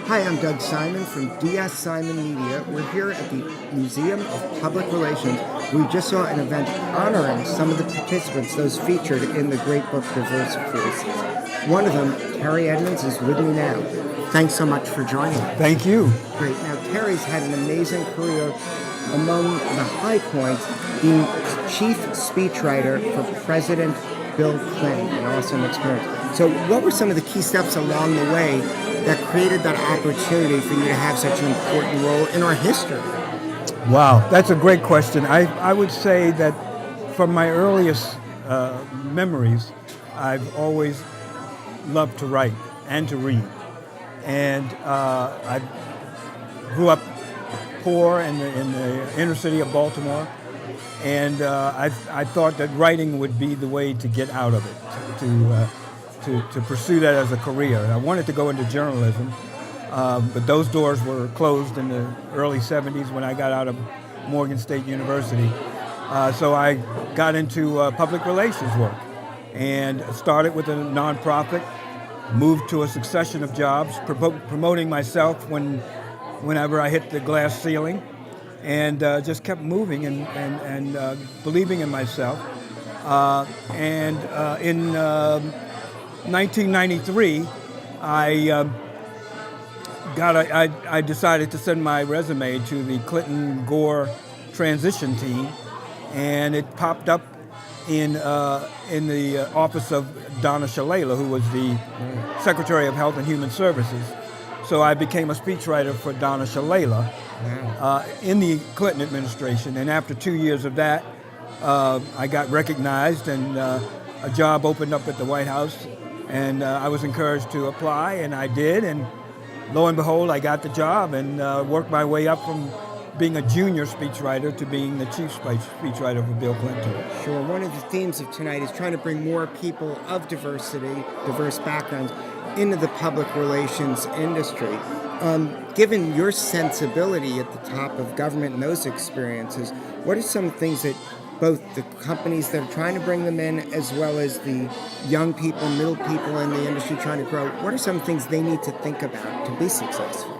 Hi, I'm Doug Simon from DS Simon Media. We're here at the Museum of Public Relations. We just saw an event honoring some of the participants, those featured in the great book Diverse Voices. One of them, Terry Edmonds, is with me now. Thanks so much for joining us. Thank you. Great. Now, Terry's had an amazing career. Among the high points, being chief speechwriter for President Bill Clinton, an awesome experience. So what were some of the key steps along the way that created that opportunity for you to have such an important role in our history? Wow, that's a great question. I would say that from my earliest memories, I've always loved to write and to read. And I grew up poor in the inner city of Baltimore, and I thought that writing would be the way to get out of it, to pursue that as a career. I wanted to go into journalism, but those doors were closed in the early 70s when I got out of Morgan State University. So I got into public relations work and started with a nonprofit, moved to a succession of jobs, promoting myself whenever I hit the glass ceiling, and just kept moving and believing in myself. In 1993, I decided to send my resume to the Clinton-Gore transition team, and it popped up in the office of Donna Shalala, who was the Secretary of Health and Human Services. So I became a speechwriter for Donna Shalala in the Clinton administration, and after 2 years of that, I got recognized, and a job opened up at the White House, and I was encouraged to apply, and I did, and lo and behold, I got the job and worked my way up from being a junior speechwriter to being the chief speechwriter for Bill Clinton. Sure. One of the themes of tonight is trying to bring more people of diversity, diverse backgrounds, into the public relations industry. Given your sensibility at the top of government and those experiences, what are some things that both the companies that are trying to bring them in as well as the young people, middle people in the industry trying to grow, what are some things they need to think about to be successful?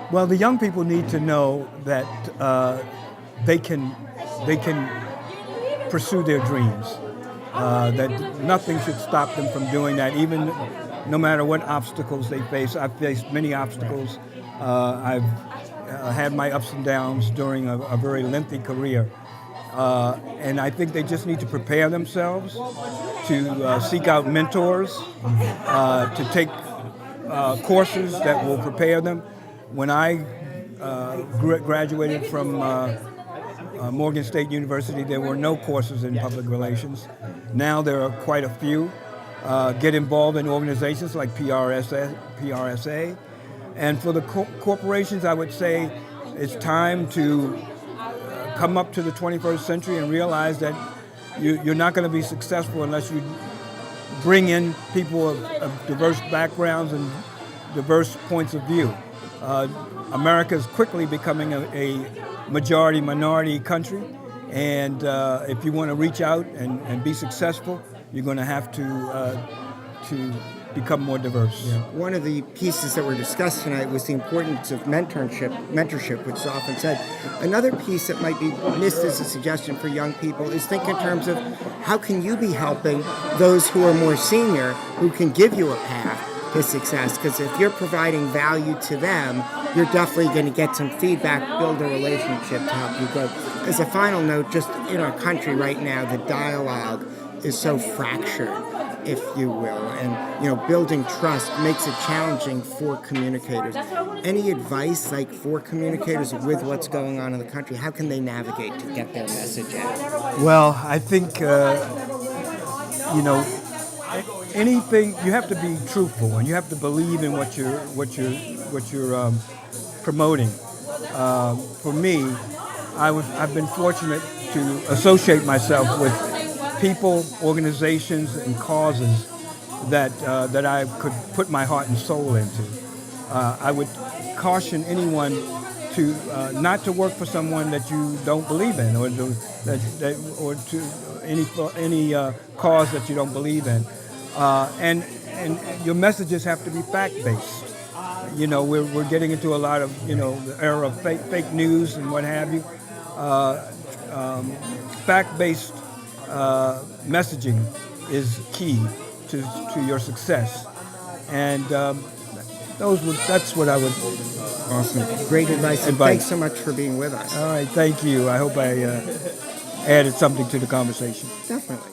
Well, the young people need to know that they can pursue their dreams, that nothing should stop them from doing that, even no matter what obstacles they face. I've faced many obstacles. I've had my ups and downs during a very lengthy career. And I think they just need to prepare themselves, to seek out mentors, to take courses that will prepare them. When I graduated from Morgan State University, there were no courses in public relations. Now there are quite a few. Get involved in organizations like PRSA. And for the corporations, I would say it's time to come up to the 21st century and realize that you're not going to be successful unless you bring in people of diverse backgrounds and diverse points of view. America is quickly becoming a majority-minority country, and if you want to reach out and be successful, you're going to have to become more diverse. Yeah. One of the pieces that were discussed tonight was the importance of mentorship, which is often said. Another piece that might be missed as a suggestion for young people is think in terms of how can you be helping those who are more senior, who can give you a path to success, because if you're providing value to them, you're definitely going to get some feedback, build a relationship to help you grow. As a final note, just in our country right now, the dialogue is so fractured, if you will, and building trust makes it challenging for communicators. Any advice, for communicators with what's going on in the country? How can they navigate to get their message out? Well, I think anything, you have to be truthful, and you have to believe in what you're promoting. For me, I've been fortunate to associate myself with people, organizations, and causes that I could put my heart and soul into. I would caution anyone to not to work for someone that you don't believe in, or to any cause that you don't believe in. And your messages have to be fact-based. we're getting into a lot of, the era of fake news and what have you. Fact-based messaging is key to your success, and that's what I would. Awesome. Great advice. And thanks so much for being with us. All right, thank you. I hope I added something to the conversation. Definitely.